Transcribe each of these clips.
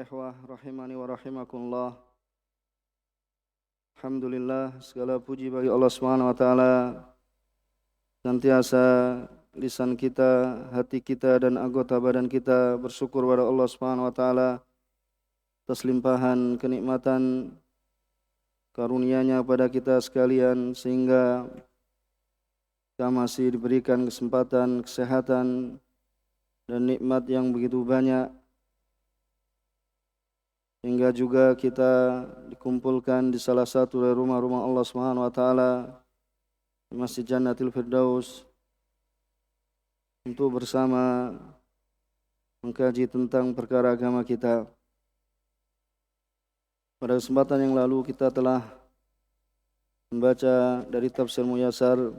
ikhwah rahimani wa rahimakumullah. Alhamdulillah, segala puji bagi Allah Subhanahu wa taala. Senantiasa lisan kita, hati kita dan anggota badan kita bersyukur kepada Allah Subhanahu wa taala atas limpahan kenikmatan karunia-Nya pada kita sekalian, sehingga kita masih diberikan kesempatan, kesehatan dan nikmat yang begitu banyak, hingga juga kita dikumpulkan di salah satu dari rumah-rumah Allah Subhanahu wa taala, di Masjid Jannatul Firdaus, untuk bersama mengkaji tentang perkara agama kita. Pada kesempatan yang lalu kita telah membaca dari Tafsir Muyassar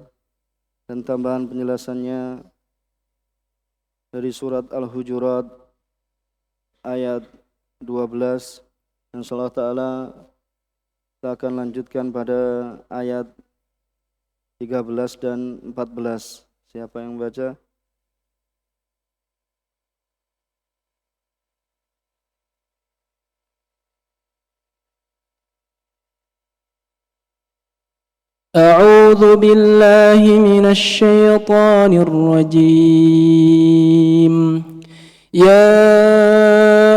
dan tambahan penjelasannya dari surat Al-Hujurat ayat 12, dan insyaallah ta'ala kita akan lanjutkan pada ayat 13 dan 14. Siapa yang baca? أعوذ بالله من الشيطان الرجيم. يا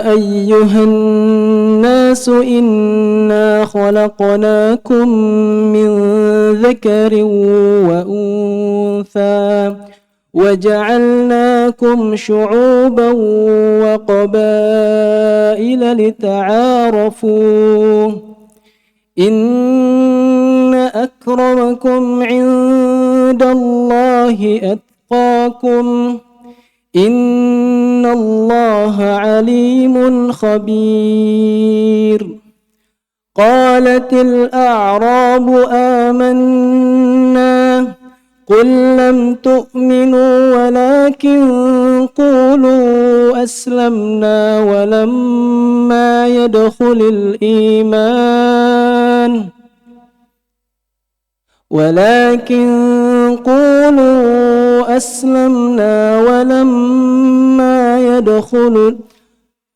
أيها الناس إنا خلقناكم من ذكر وأنثى وجعلناكم شعوبا وقبائل لتعارفوا إن أكرمكم عند الله أتقاكم إن الله عليم خبير. قالت الأعراب آمنا قل لم تؤمنوا ولكن قولوا أسلمنا ولما يدخل الإيمان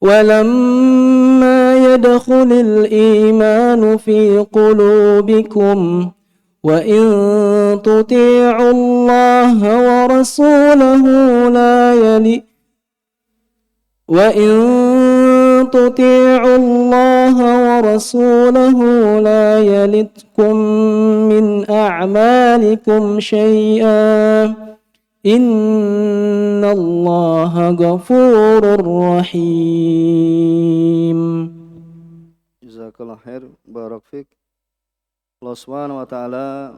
ولما يدخل الإيمان في قلوبكم وإن تطيعوا الله ورسوله لا يلتكم من أعمالكم شيئا إن الله غفور رحيم. Jazakallah khair, barak fik. Allah Subhanahu wa taala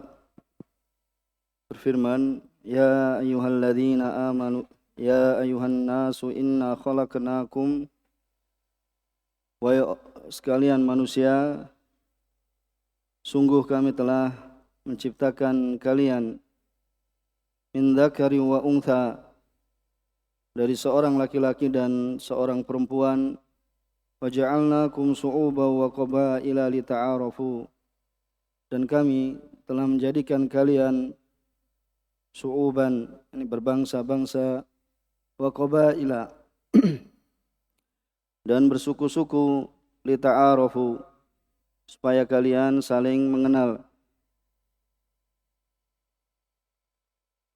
berfirman, ya ayyuhalladzina amanu ya ayyuhan nasu inna khalaqnakum, wahai sekalian manusia, sungguh kami telah menciptakan kalian min dzakari wa untha, dari seorang laki-laki dan seorang perempuan, wa ja'alnakum syu'uban wa qabaila lita'arafu, dan kami telah menjadikan kalian syu'uban, ini berbangsa-bangsa, wa qabaila dan bersuku-suku, lita'arafu supaya kalian saling mengenal.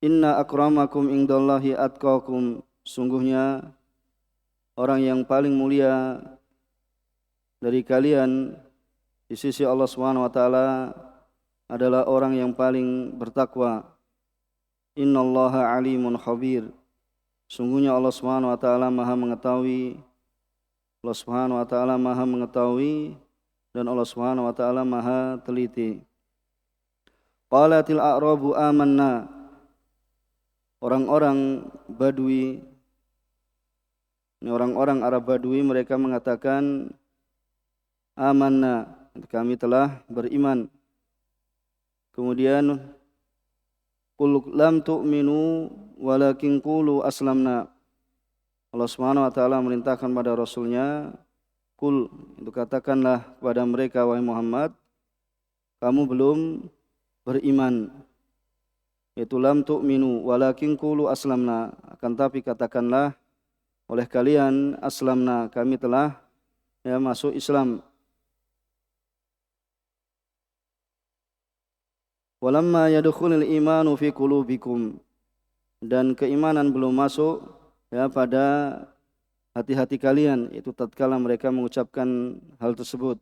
Inna akramakum indallahi atqakum, sungguhnya orang yang paling mulia dari kalian di sisi Allah Subhanahu wa taala adalah orang yang paling bertakwa. Innallaha alimun khabir, sungguhnya Allah Subhanahu wa taala Maha mengetahui. Allah Subhanahu wa taala Maha mengetahui dan Allah Subhanahu wa taala Maha teliti. Qalatil a'rabu amanna, orang-orang Badui, ini orang-orang Arab Badui, mereka mengatakan amanna, kami telah beriman. Kemudian qul lam tu'minu walakin qulu aslamna, Allah Subhanahu wa taala merintahkan pada Rasulnya, kul, itu katakanlah kepada mereka, wahai Muhammad, kamu belum beriman. Yaitu lam tu'minu walakin qulu aslamna, akan tapi katakanlah oleh kalian, aslamna, kami telah ya masuk Islam. Walamma yadkhulul imanu fi qulubikum, dan keimanan belum masuk ya pada hati-hati kalian, itu tatkala mereka mengucapkan hal tersebut.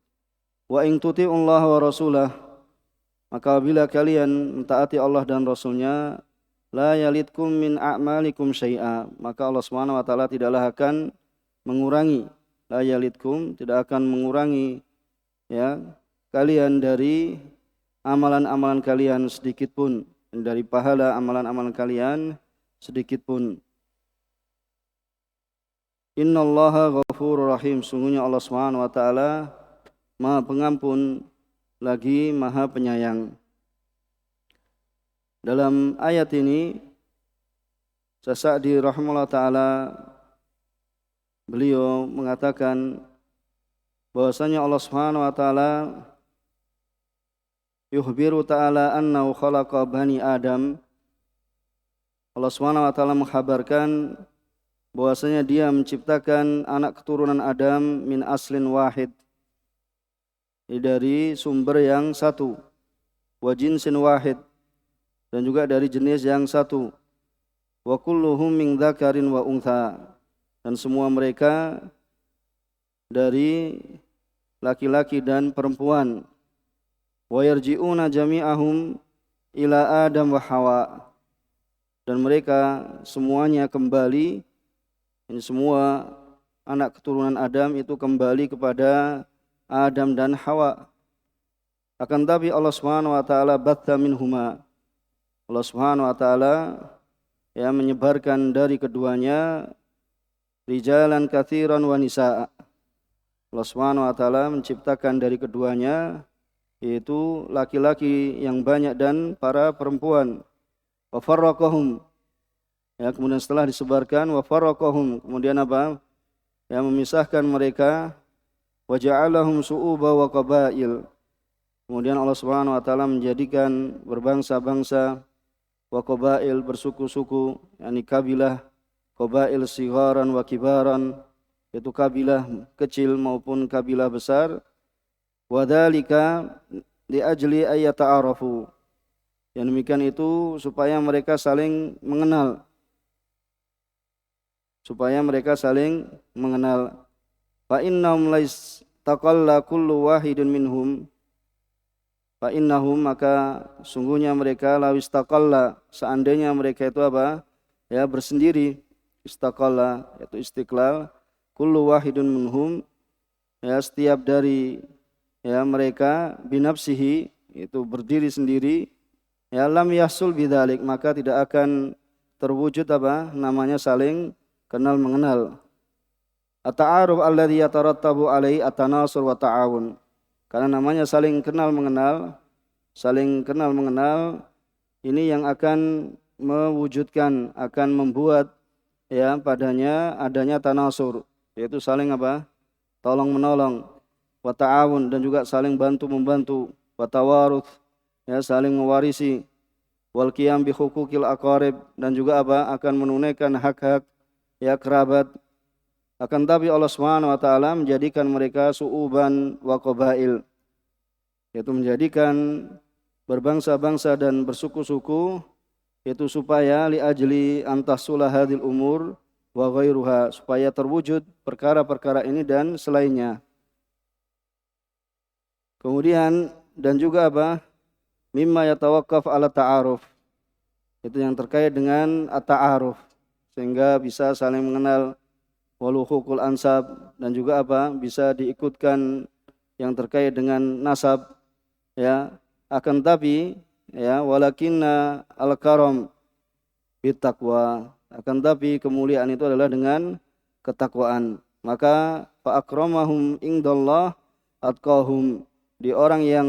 Wa in tuti'ullaha wa rasulah, maka bila kalian mentaati Allah dan Rasulnya, la yalitkum min a'malikum syai'a, maka Allah Subhanahu wa taala tidaklah akan mengurangi, la yalitkum, tidak akan mengurangi ya kalian dari amalan-amalan kalian sedikit pun, dari pahala amalan-amalan kalian sedikit pun. Innallaha ghafurur rahim, sungguhnya Allah Subhanahu wa taala Maha Pengampun lagi Maha Penyayang. Dalam ayat ini Sa'di rahimahullah taala beliau mengatakan bahwasanya Allah Subhanahu wa taala yukhbiru ta'ala annahu khalaqa bani Adam. Allah Subhanahu wa taala mengkhabarkan bahwasanya Dia menciptakan anak keturunan Adam min aslin wahid, dari sumber yang satu, wa jinsin wahid, dan juga dari jenis yang satu, wa kulluhum min dzakarin wa untha, dan semua mereka dari laki-laki dan perempuan. Wa yarji'una jami'ahum ila Adam wa Hawa, dan mereka semuanya kembali, ini semua anak keturunan Adam itu kembali kepada Adam dan Hawa. Akan tapi Allah Subhanahu wa taala batha minhuma, Allah Subhanahu wa taala ya menyebarkan dari keduanya rijalan katsiran wa nisaa. Allah Subhanahu wa taala menciptakan dari keduanya yaitu laki-laki yang banyak dan para perempuan. Wa farraqahum, ya kemudian setelah disebarkan wa farraqahum, kemudian apa? Ya memisahkan mereka. Wa ja'alahum su'uba wa qabail, kemudian Allah Subhanahu wa taala menjadikan berbangsa-bangsa, wa qabail bersuku-suku, yakni kabilah, qabail sigharan wa kibaran, yaitu kabilah kecil maupun kabilah besar. Wa dzalika li ajli ay yata'arafu, yang demikian itu supaya mereka saling mengenal, supaya mereka saling mengenal. Fa innahum lais taqalla kullu wahidun minhum, fa innahum, maka sungguhnya mereka lawis taqalla, seandainya mereka itu apa? Ya bersendiri, istaqalla yaitu istiqlal, kullu wahidun minhum, ya setiap dari ya mereka binafsihi, itu berdiri sendiri, ya lam yahsul bidzalik, maka tidak akan terwujud apa? Namanya saling kenal mengenal. At-ta'aruf alladhi yatarattabu alaihi at-tanasur wa ta'awun, karena namanya saling kenal mengenal, saling kenal mengenal ini yang akan mewujudkan, akan membuat ya padanya adanya tanasur, yaitu saling apa? Tolong menolong, wa ta'awun, dan juga saling bantu membantu, wa tawaruth, ya saling mewarisi, wal qiyam bi huquqil aqarib, dan juga apa? Akan menunaikan hak-hak ya kerabat. Akan tapi Allah Subhanahu wa taala menjadikan mereka su'uban wa qabail, yaitu menjadikan berbangsa-bangsa dan bersuku-suku, yaitu supaya li ajli antasulah hadil umur wa ghairuha, supaya terwujud perkara-perkara ini dan selainnya. Kemudian dan juga apa? Mimma yatawaqqaf ala ta'aruf, itu yang terkait dengan at-ta'aruf, sehingga bisa saling mengenal, waluhukul ansab, dan juga apa? Bisa diikutkan yang terkait dengan nasab, ya. Akan tapi ya walakinna al-karam bittaqwa, akan tapi kemuliaan itu adalah dengan ketakwaan. Maka fa akramahum indallah atqahum, di orang yang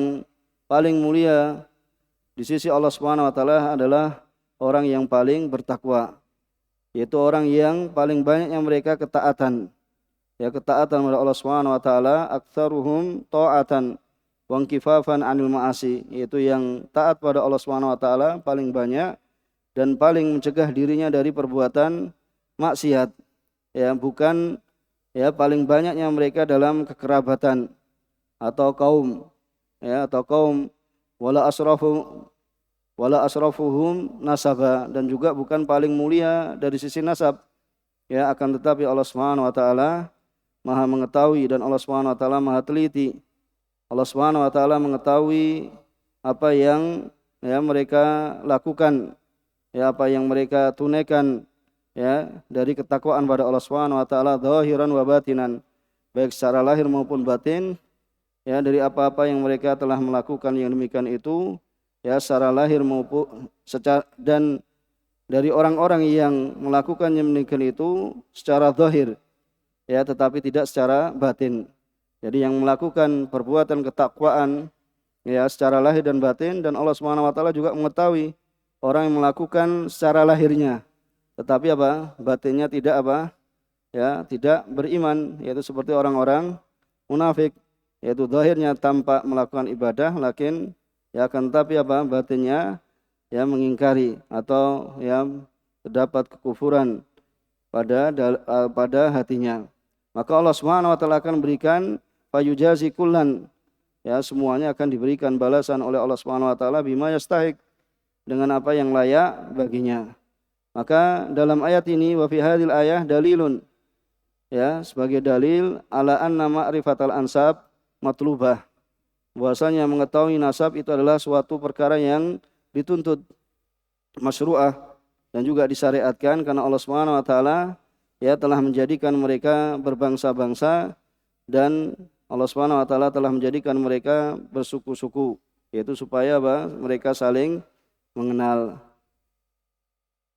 paling mulia di sisi Allah Subhanahu wa taala adalah orang yang paling bertakwa, yaitu orang yang paling banyak yang mereka ketaatan. Ya, ketaatan kepada Allah Subhanahu wa taala, aktsaruhum ta'atan wa inkifafan 'anil ma'asi, yaitu yang taat pada Allah Subhanahu wa taala paling banyak dan paling mencegah dirinya dari perbuatan maksiat. Ya, bukan ya paling banyaknya mereka dalam kekerabatan atau kaum, ya atau kaum, wala asrafuhum nasaba, dan juga bukan paling mulia dari sisi nasab, ya akan tetapi Allah Subhanahu wa taala Maha mengetahui dan Allah Subhanahu wa taala Maha teliti. Allah Subhanahu wa taala mengetahui apa yang ya mereka lakukan, ya apa yang mereka tunaikan, ya dari ketakwaan pada Allah Subhanahu wa taala zahiran wa batinan, baik secara lahir maupun batin, ya dari apa-apa yang mereka telah melakukan yang demikian itu, ya secara lahir maupun secara, dan dari orang-orang yang melakukan yang demikian itu secara zahir, ya tetapi tidak secara batin. Jadi yang melakukan perbuatan ketakwaan, ya secara lahir dan batin, dan Allah Subhanahu wa taala juga mengetahui orang yang melakukan secara lahirnya tetapi apa? Batinnya tidak apa? Ya, tidak beriman, yaitu seperti orang-orang munafik, yaitu zahirnya tampak melakukan ibadah, lakin ya akan tetapi apa? Batinnya ya mengingkari atau ya terdapat kekufuran pada hatinya. Maka Allah Subhanahu wa taala akan berikan fayujazi kullan, ya semuanya akan diberikan balasan oleh Allah Subhanahu wa taala bima yastahiq, dengan apa yang layak baginya. Maka dalam ayat ini wa fi hadhil ayah dalilun, ya sebagai dalil ala anna ma'rifatal ansab matlubah, bahwasanya mengetahui nasab itu adalah suatu perkara yang dituntut, masyru'ah, dan juga disyariatkan karena Allah Subhanahu wa taala ya telah menjadikan mereka berbangsa-bangsa, dan Allah Subhanahu wa taala telah menjadikan mereka bersuku-suku, yaitu supaya apa? Mereka saling mengenal.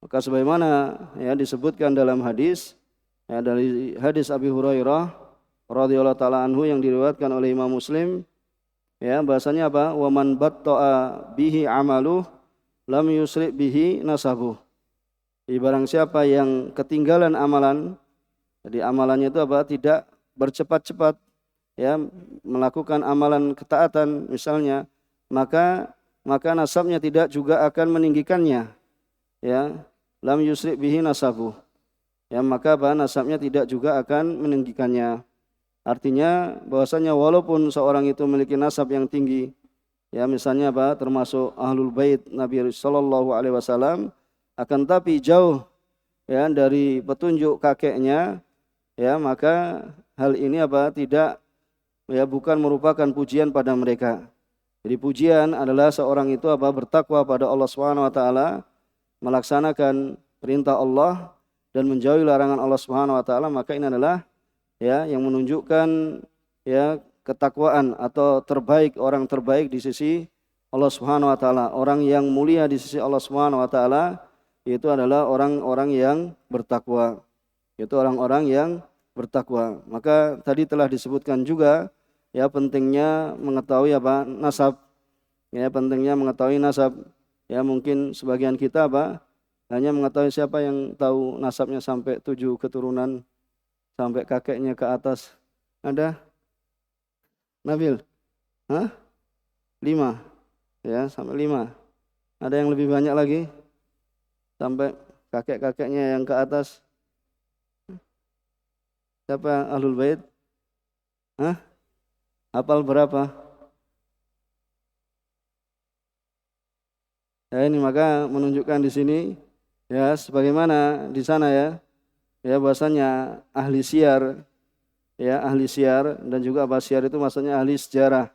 Maka sebagaimana ya disebutkan dalam hadis, ya dari hadis Abi Hurairah radhiyallahu taala anhu yang diriwayatkan oleh Imam Muslim, ya bahasanya apa? Wa man batta'a bihi amaluh lam yusri bihi nasabuh. Barang siapa yang ketinggalan amalan, jadi amalannya itu apa? Tidak bercepat-cepat, ya melakukan amalan ketaatan misalnya, maka nasabnya tidak juga akan meninggikannya, ya lam yusri bihi nasabuh, ya maka nasabnya tidak juga akan meninggikannya. Artinya bahwasanya walaupun seorang itu memiliki nasab yang tinggi, ya misalnya apa? Termasuk ahlul bait Nabi sallallahu alaihi wasallam, akan tapi jauh ya dari petunjuk kakeknya, ya maka hal ini apa? Tidak, ya bukan merupakan pujian pada mereka. Jadi pujian adalah seorang itu apa? Bertakwa pada Allah Subhanahu wa taala, melaksanakan perintah Allah dan menjauhi larangan Allah Subhanahu wa taala, maka ini adalah ya yang menunjukkan ya ketakwaan atau terbaik, orang terbaik di sisi Allah Subhanahu wa taala. Orang yang mulia di sisi Allah Subhanahu wa taala itu adalah orang-orang yang bertakwa. Itu orang-orang yang bertakwa. Maka tadi telah disebutkan juga ya pentingnya mengetahui apa? Nasab. Ya pentingnya mengetahui nasab. Ya mungkin sebagian kita apa? Hanya mengetahui siapa yang tahu nasabnya sampai 7 keturunan, sampai kakeknya ke atas. Ada? Nabil? Hah? 5? Ya sampai 5. Ada yang lebih banyak lagi? Sampai kakek-kakeknya yang ke atas? Siapa ahlul bait? Hah? Hafal berapa? Ya ini maka menunjukkan di sini ya sebagaimana di sana ya bahasanya ahli syiar, ya ahli syiar, dan juga apa syiar itu maksudnya ahli sejarah,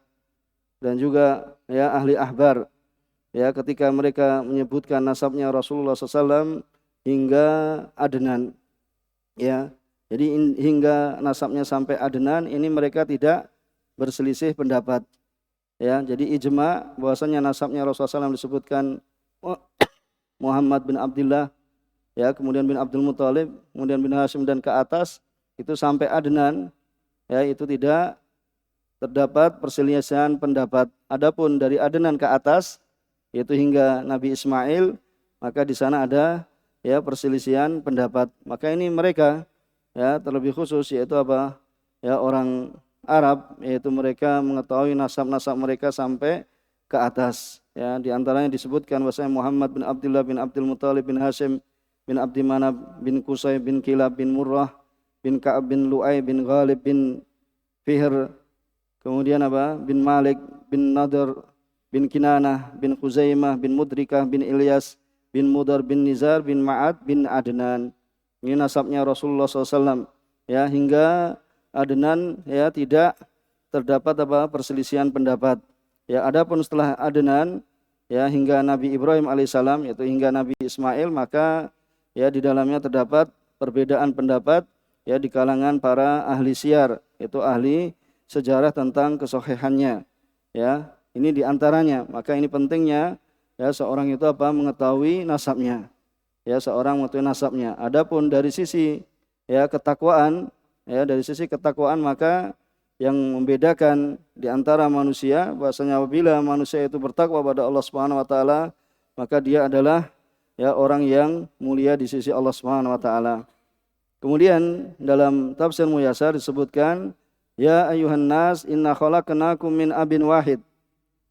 dan juga ya ahli ahbar, ya ketika mereka menyebutkan nasabnya Rasulullah SAW hingga Adnan, ya jadi hingga nasabnya sampai Adnan, ini mereka tidak berselisih pendapat. Ya, jadi ijma bahwasanya nasabnya Rasulullah SAW disebutkan Muhammad bin Abdullah, ya kemudian bin Abdul Muthalib, kemudian bin Hashim dan ke atas itu sampai Adnan, ya itu tidak terdapat perselisihan pendapat. Adapun dari Adnan ke atas yaitu hingga Nabi Ismail, maka di sana ada ya perselisihan pendapat. Maka ini mereka ya terlebih khusus yaitu apa? Ya orang Arab, yaitu mereka mengetahui nasab-nasab mereka sampai ke atas. Ya, di antaranya disebutkan bahwasanya Muhammad bin Abdullah bin Abdul Muthalib bin Hashim bin Abdi Manab bin Qusay bin Kilab bin Murrah bin Ka'ab bin Lu'ay bin Ghalib bin Fihr, kemudian apa? Bin Malik bin Nadr bin Kinanah bin Khuzaimah bin Mudrikah bin Ilyas bin Mudar bin Nizar bin Ma'ad bin Adnan. Ini nasabnya Rasulullah SAW. Ya, hingga Adnan ya tidak terdapat apa? Perselisihan pendapat. Ya, adapun setelah Adnan ya hingga Nabi Ibrahim alaihissalam, yaitu hingga Nabi Ismail, maka ya di dalamnya terdapat perbedaan pendapat ya di kalangan para ahli siyar, yaitu ahli sejarah tentang kesohihannya. Ya, ini diantaranya. Maka ini pentingnya ya seorang itu apa? Mengetahui nasabnya. Ya, seorang mengetahui nasabnya. Adapun dari sisi ya ketakwaan, ya dari sisi ketakwaan maka yang membedakan di antara manusia bahwasanya apabila manusia itu bertakwa pada Allah Subhanahu wa taala, maka dia adalah ya orang yang mulia di sisi Allah Subhanahu wa taala. Kemudian dalam tafsir Muyassar disebutkan, ya ayuhan nas inna khalaqnakum min abin wahid.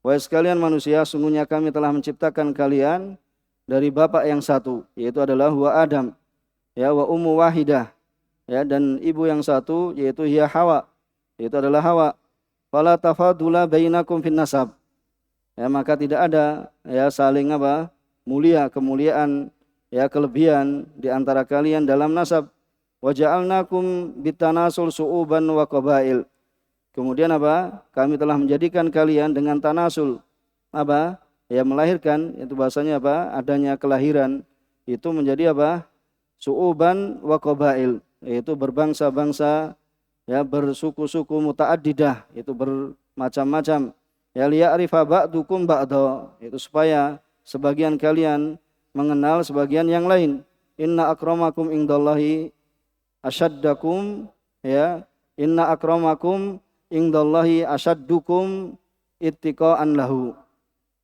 Wahai sekalian manusia, sungguhnya kami telah menciptakan kalian dari bapak yang satu, yaitu adalah huwa Adam, ya wa ummu wahidah, ya dan ibu yang satu yaitu hiya Hawa, yaitu adalah Hawa. Fala tafadula bainakum fin nasab. Ya, maka tidak ada ya saling apa? Mulia, kemuliaan, ya kelebihan di antara kalian dalam nasab. Wa ja'alnakum bitanasul su'uban wa qabail. Kemudian apa? Kami telah menjadikan kalian dengan tanasul apa? Ya melahirkan, itu bahasanya apa? Adanya kelahiran itu menjadi apa? Su'uban wa qabail, yaitu berbangsa-bangsa, ya bersuku-suku muta'addidah, itu bermacam-macam. Ya liya'rifa ba'dukum ba'da, itu supaya sebagian kalian mengenal sebagian yang lain. Inna akramakum indallahi asyaddakum, ya inna akramakum indallahi asyaddukum ittiqa'an lahu.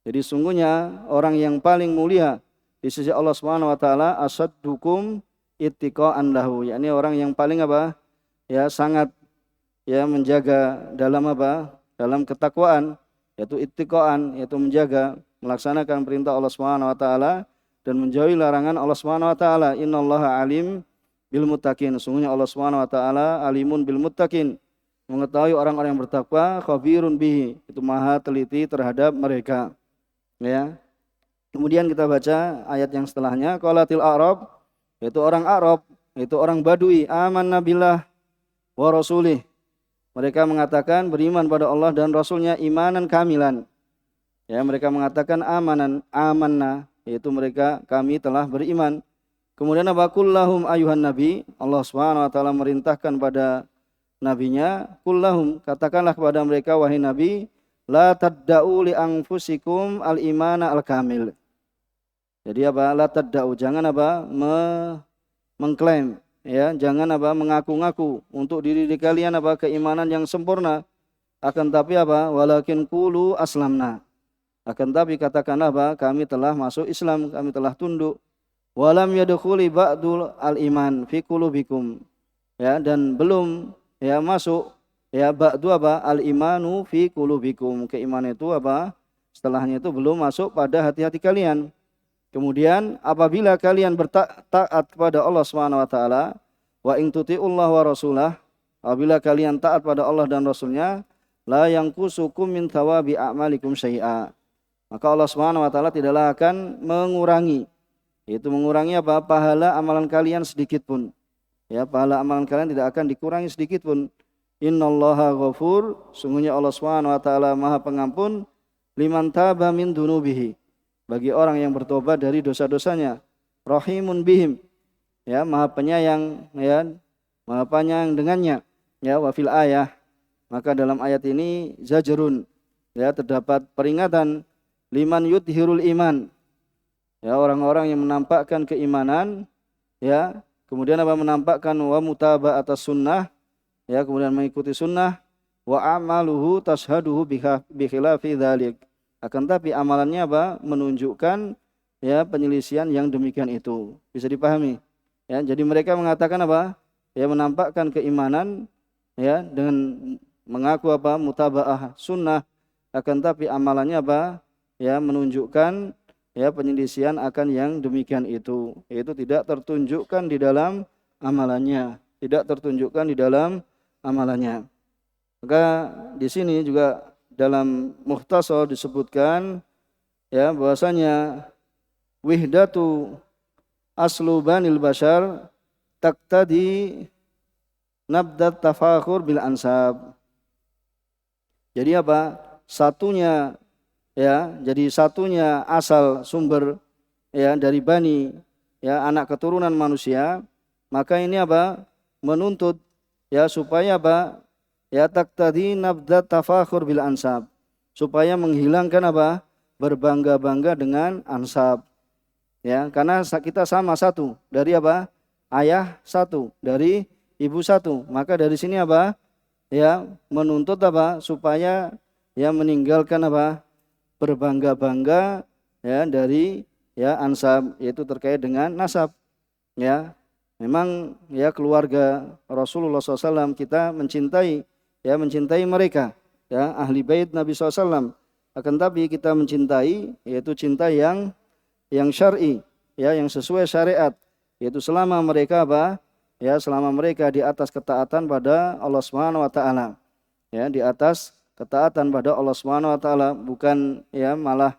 Jadi sungguhnya orang yang paling mulia di sisi Allah Subhanahu wa taala asyaddukum ittiqa'an lahu, yakni orang yang paling apa? Ya sangat ya menjaga dalam apa? Dalam ketakwaan, yaitu ittiqa'an, yaitu menjaga melaksanakan perintah Allah Subhanahu wa taala dan menjauhi larangan Allah Subhanahu wa taala. Innallaha alim bil muttaqin. Sungguhnya Allah Subhanahu wa taala alimun bil muttaqin, mengetahui orang-orang yang bertakwa, khabirun bihi, itu maha teliti terhadap mereka. Ya. Kemudian kita baca ayat yang setelahnya, qalatil a'rab, yaitu orang Arab, yaitu orang Badui, amanna billah wa rasulih. Mereka mengatakan beriman pada Allah dan Rasulnya imanan kamilan. Ya, mereka mengatakan amanna, yaitu mereka kami telah beriman. Kemudian apa? Kullahum ayuhan nabi, Allah Subhanahu wa taala merintahkan pada nabinya, kullahum, katakanlah kepada mereka wahai nabi, la tadda'u li anfusikum al-imana al-kamil. Jadi apa? La tadda'u, jangan apa? Mengklaim, ya, jangan apa? Mengaku-ngaku untuk diri kalian apa? Keimanan yang sempurna. Akan tapi apa? Walakin qulu aslamna. Akan tapi katakanlah apa? Kami telah masuk Islam, kami telah tunduk. Walam yadkhuli ba'dul al-iman fi qulubikum. Ya, dan belum ya masuk ya ba'du apa? Al-imanu fi qulubikum. Keimanan itu apa? Setelahnya itu belum masuk pada hati-hati kalian. Kemudian apabila kalian bertaat kepada Allah Subhanahu wa taala, wa in tuti'ullah wa rasulah, apabila kalian taat pada Allah dan Rasulnya, la yanqusukum min thawabi a'malikum syai'a. Maka Allah Subhanahu wa taala tidaklah akan mengurangi, itu mengurangi apa? Pahala amalan kalian sedikit pun. Ya, pahala amalan kalian tidak akan dikurangi sedikit pun. Innallaha ghafur, sungguhnya Allah Subhanahu wa taala Maha Pengampun, liman taba min dunubihi, bagi orang yang bertobat dari dosa-dosanya. Rahimun bihim, ya Maha Penyayang, ya Maha Penyayang dengannya. Ya, wa fil ayah, maka dalam ayat ini zajrun, ya terdapat peringatan liman yudhirul iman, ya orang-orang yang menampakkan keimanan, ya kemudian apa? Menampakkan wa mutaba atas sunnah, ya kemudian mengikuti sunnah, wa amaluhu tashaduhu bi khilafi dzalik. Akan tapi amalannya apa? Menunjukkan ya penyelisihan yang demikian itu. Bisa dipahami? Ya, jadi mereka mengatakan apa? Ya menampakkan keimanan ya dengan mengaku apa? Mutabaah sunnah, akan tapi amalannya apa? Ya menunjukkan ya penyelisihan akan yang demikian itu, yaitu tidak tertunjukkan di dalam amalannya. tidak tertunjukkan di dalam amalannya. Maka di sini juga dalam Mukhtasar disebutkan ya bahwasanya wihdatu aslu banil bashar taqtadi nabdat tafakhur bil ansab. Jadi apa? Satunya ya, jadi satunya asal sumber ya dari bani ya anak keturunan manusia, maka ini apa? Menuntut ya supaya apa? Ya taqtadi nabdat tafakhur bil ansab. Supaya menghilangkan apa? Berbangga-bangga dengan ansab. Ya, karena kita sama satu dari apa? Ayah satu, dari ibu satu. Maka dari sini apa? Ya, menuntut apa? Supaya ya meninggalkan apa? Berbangga-bangga ya dari ya ansab, yaitu terkait dengan nasab. Ya, memang ya keluarga Rasulullah SAW kita mencintai mereka ya ahli bait Nabi SAW. Akan tapi kita mencintai yaitu cinta yang syar'i ya, yang sesuai syariat, yaitu selama mereka apa? Ya, selama mereka di atas ketaatan pada Allah Subhanahu wa taala. Ya, di atas ketaatan pada Allah Subhanahu wa taala, bukan ya malah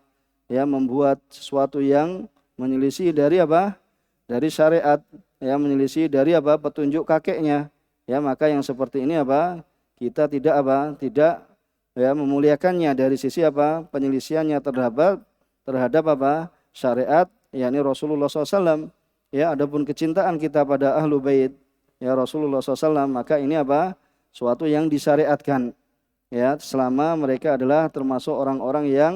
ya membuat sesuatu yang menyelisih dari apa? Dari syariat, ya menyelisih dari apa? Petunjuk kakeknya. Ya, maka yang seperti ini apa? Kita tidak apa? Tidak ya memuliakannya dari sisi apa? Penyelisihannya terhadap apa? Syariat, yakni Rasulullah SAW. Ya, adapun kecintaan kita pada ahlu bait ya Rasulullah SAW, maka ini apa? Suatu yang disyariatkan. Ya, selama mereka adalah termasuk orang-orang yang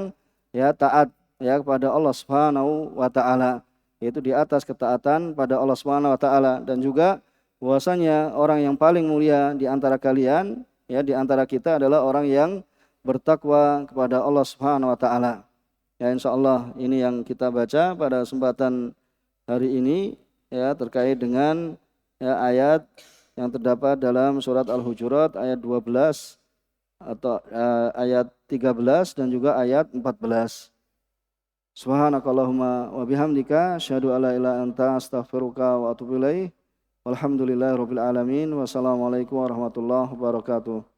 ya taat ya kepada Allah Subhanahu wa taala, yaitu di atas ketaatan pada Allah Subhanahu wa taala. Dan juga bahwasanya orang yang paling mulia di antara kalian ya di antara kita adalah orang yang bertakwa kepada Allah Subhanahu wa taala. Ya, insyaallah ini yang kita baca pada kesempatan hari ini ya terkait dengan ya ayat yang terdapat dalam surat Al-Hujurat ayat 12 atau ayat 13 dan juga ayat 14. Subhanakallahumma wa bihamdika asyhadu alla ilaha illa anta astaghfiruka wa atubu ilaik. Walhamdulillahirabbil alamin. Wassalamualaikum warahmatullahi wabarakatuh.